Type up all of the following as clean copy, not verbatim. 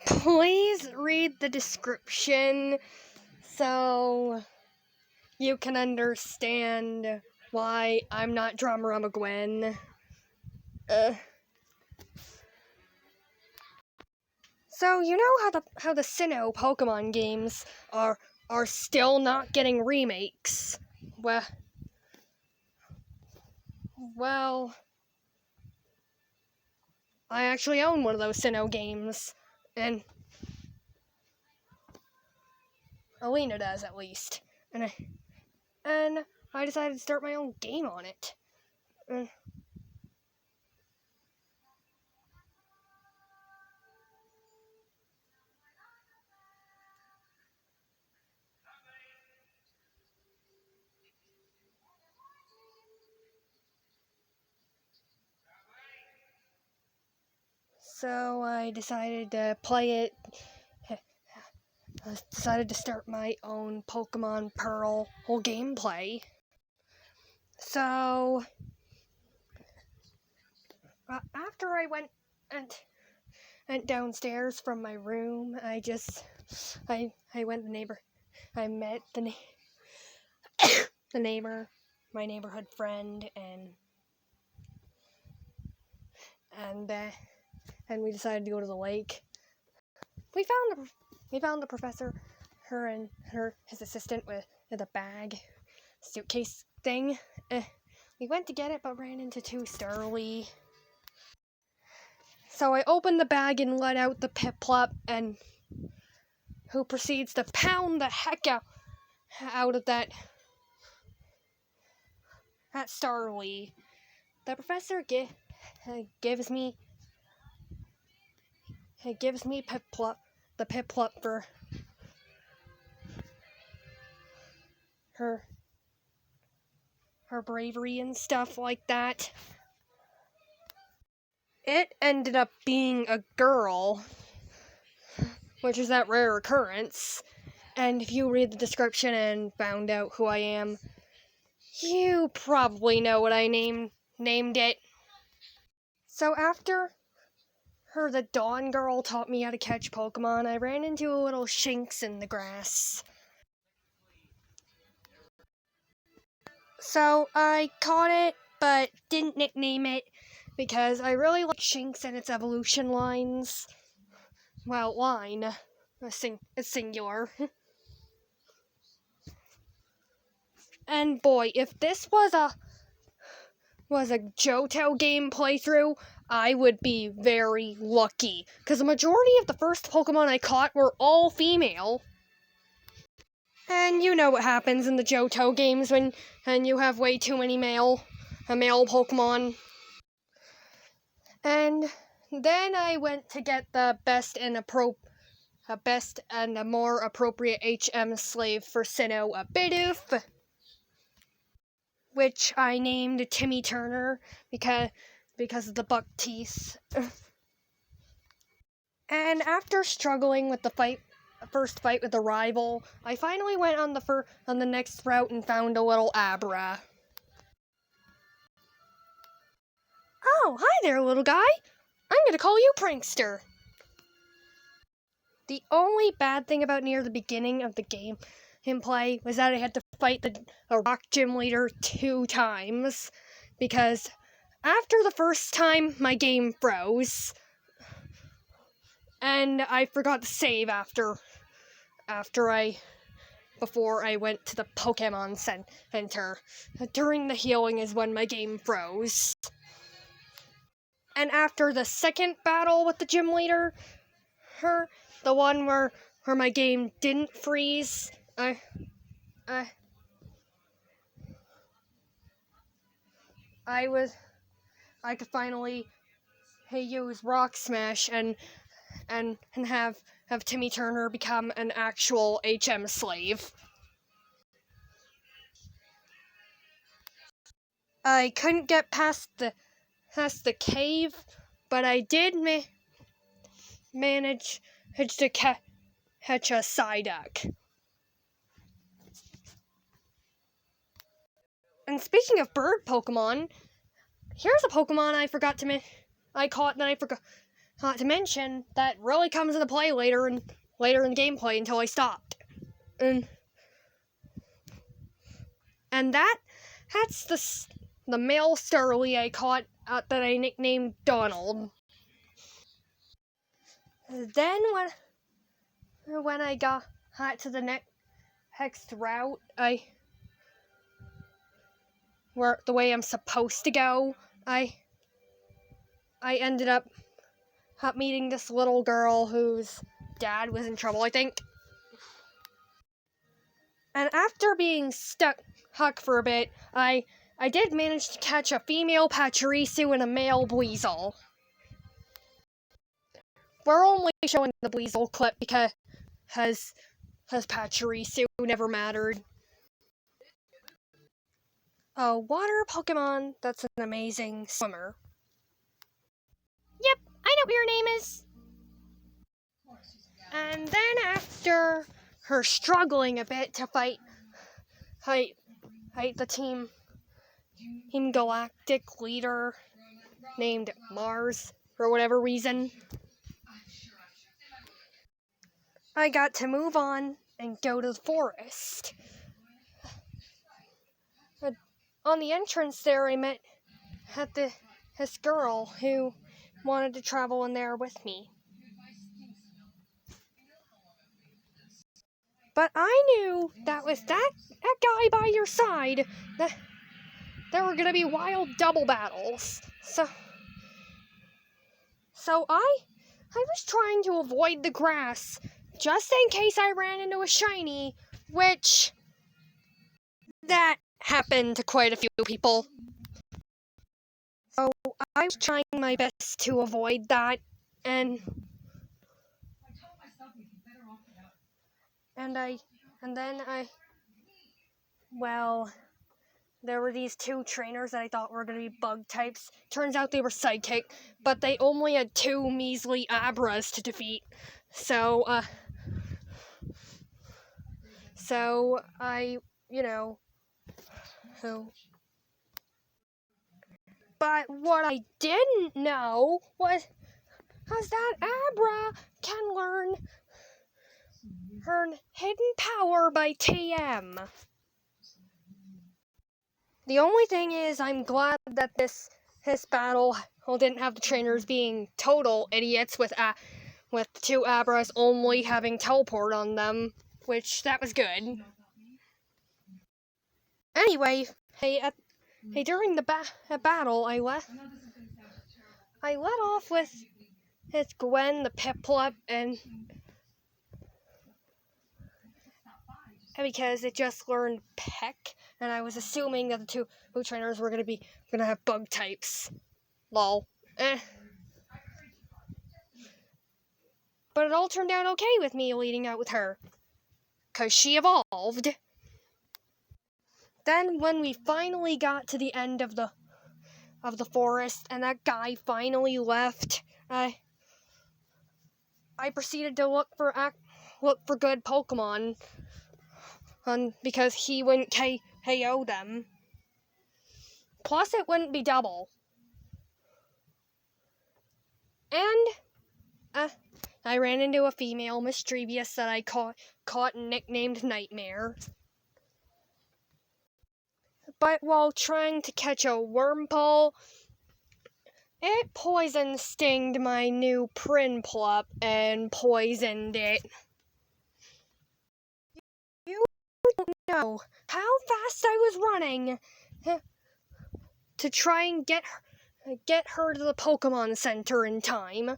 Please read the description so you can understand why I'm not Drummerama Gwen. So you know how the Sinnoh Pokemon games are still not getting remakes? Well, I actually own one of those Sinnoh games, and Alina does at least, and I decided to start my own game on it. So I decided to play it. I decided to start my own Pokemon Pearl whole gameplay. So after I went downstairs from my room, I went I met the neighbor, my neighborhood friend, and we decided to go to the lake. We found the professor, his assistant with a bag, suitcase thing. We went to get it, but ran into two Starly. So I opened the bag and let out the Piplup, and who proceeds to pound the heck out of that Starly. The professor gives me Piplup, the Piplup for her bravery and stuff like that. It ended up being a girl, which is that rare occurrence. And if you read the description and found out who I am, you probably know what I named it. So after the Dawn Girl taught me how to catch Pokemon, I ran into a little Shinx in the grass. So I caught it, but didn't nickname it, because I really like Shinx and its evolution lines. Well, line. It's singular. And boy, if this was a Johto game playthrough, I would be very lucky, because the majority of the first Pokemon I caught were all female. And you know what happens in the Johto games when you have way too many male Pokemon. And then I went to get the best and a more appropriate HM slave for Sinnoh, a Bidoof, which I named Timmy Turner because of the buck teeth. And after struggling with the first fight with a rival, I finally went on the next route and found a little Abra. Oh, hi there, little guy. I'm gonna call you Prankster. The only bad thing about near the beginning of the gameplay was that I had to fight a rock gym leader 2 times, because after the first time my game froze, and I forgot to save before I went to the Pokemon Center. During the healing is when my game froze. And after the second battle with the gym leader, the one where my game didn't freeze, I could finally use Rock Smash and have Timmy Turner become an actual HM slave. I couldn't get past the cave, but I did manage to catch a Psyduck. And speaking of bird Pokemon, here's a Pokemon I caught that Not to mention, that really comes into play later in the gameplay until I stopped. And that's the male Starly I caught that I nicknamed Donald. Then when I got to the next route, where the way I'm supposed to go, I ended up meeting this little girl whose dad was in trouble, I think. And after being stuck for a bit, I did manage to catch a female Pachirisu and a male Buizel. We're only showing the Buizel clip because Pachirisu never mattered. A water Pokemon that's an amazing swimmer. Yep, I know what your name is. And then after her struggling a bit to fight the Team Galactic leader named Mars for whatever reason, I got to move on and go to the forest. On the entrance there, I met this girl who wanted to travel in there with me. But I knew that with that guy by your side, that there were gonna be wild double battles. So I was trying to avoid the grass, just in case I ran into a shiny, which that happened to quite a few people. So I was trying my best to avoid that, and there were these two trainers that I thought were going to be bug types. Turns out they were psychic, but they only had 2 measly Abras to defeat. So But what I didn't know was that Abra can learn Hidden Power by TM. The only thing is, I'm glad that this battle didn't have the trainers being total idiots with 2 Abras only having teleport on them, which that was good. Anyway, during the battle, I let off with Gwen the Piplup, and because it just learned Peck, and I was assuming that the two trainers were gonna have bug types. Lol. But it all turned out okay with me leading out with her, 'cause she evolved. Then when we finally got to the end of the forest and that guy finally left, I proceeded to look for good Pokemon, because he wouldn't KO them. Plus, it wouldn't be double. And I ran into a female Mischievous that I caught and nicknamed Nightmare. But while trying to catch a Wurmple, it poison stinged my new Prinplup and poisoned it. You don't know how fast I was running to try and get her to the Pokemon Center in time.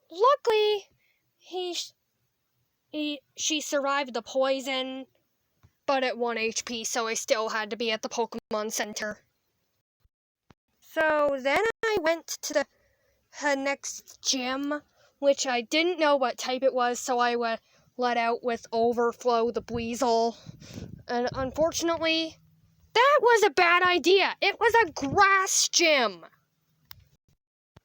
Luckily, she survived the poison, but at 1 HP, so I still had to be at the Pokemon Center. So then I went to the next gym, which I didn't know what type it was, so I let out with Overflow the Buizel. And unfortunately, that was a bad idea. It was a grass gym.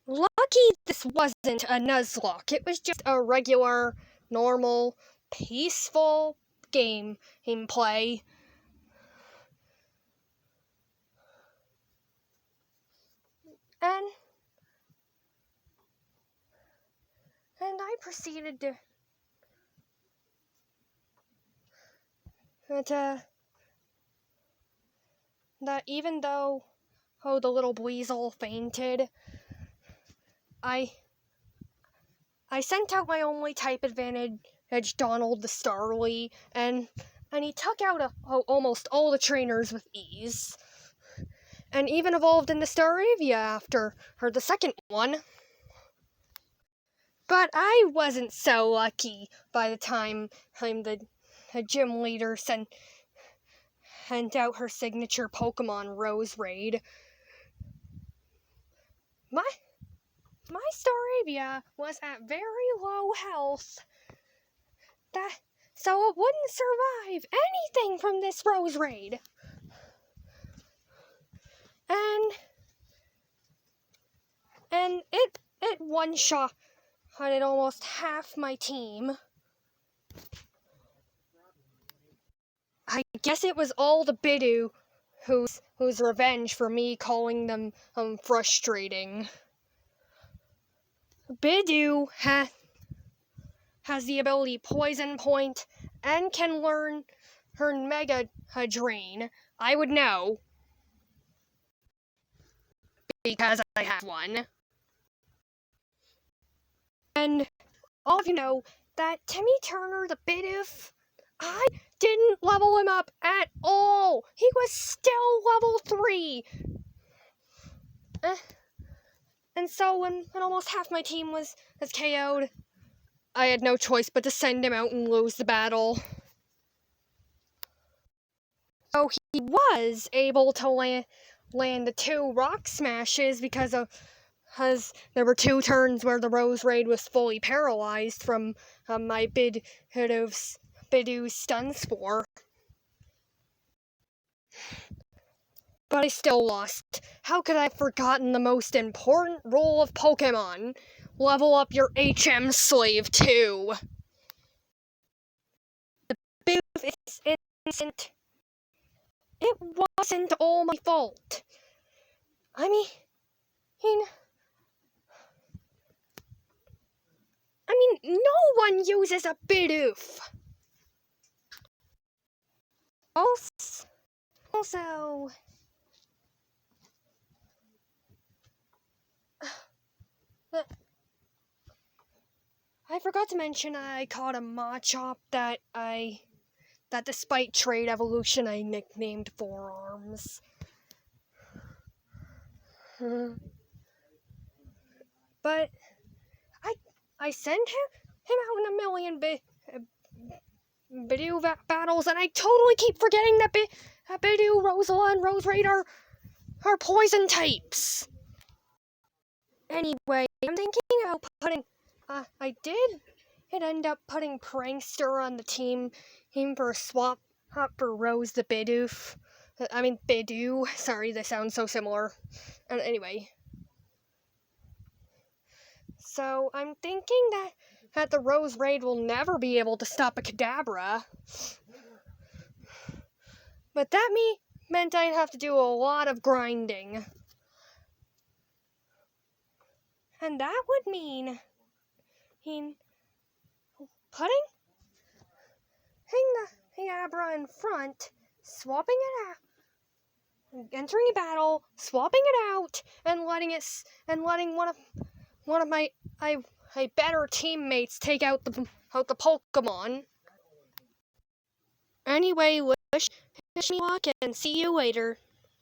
Lucky this wasn't a Nuzlocke. It was just a regular, normal, peaceful gameplay. And proceeded to that even though the little weasel fainted, I sent out my only type advantage, Donald the Starly, and he took out almost all the trainers with ease, and even evolved into Staravia after the second one. But I wasn't so lucky by the time the gym leader sent out her signature Pokemon Roserade. My Staravia was at very low health, so it wouldn't survive anything from this Roserade. And it one-shot almost half my team. I guess it was all the Bidoof whose revenge for me calling them frustrating. Bidoof has the ability Poison Point and can learn Mega Drain. I would know, because I have one. And all of you know that Timmy Turner, the Bidoof, I didn't level him up at all. He was still level 3. And so when almost half my team was KO'd, I had no choice but to send him out and lose the battle. So he was able to land the 2 Rock Smashes because there were 2 turns where the Roserade was fully paralyzed from my Bidoof's Stun Spore. But I still lost. How could I have forgotten the most important rule of Pokemon? Level up your HM Slave too. The Bidoof is innocent. It wasn't all my fault. I mean, no one uses a Bidoof. Also, I forgot to mention I caught a Machop that despite trade evolution I nicknamed Forearms. But I sent him out in a million Bidoof battles, and I totally keep forgetting that Bidoof, Rosala, and Roserade are poison types. Anyway, I'm thinking about putting. I did end up putting Prankster on the team for a swap for Rose the Bidoof. Bidoof. Sorry, they sound so similar. And anyway. So, I'm thinking that the Roserade will never be able to stop a Kadabra. But that meant I'd have to do a lot of grinding. And that would mean putting the Kadabra in front, swapping it out, entering a battle, swapping it out, and letting one of my better teammates take out the Pokemon. Anyway, wish me luck and see you later.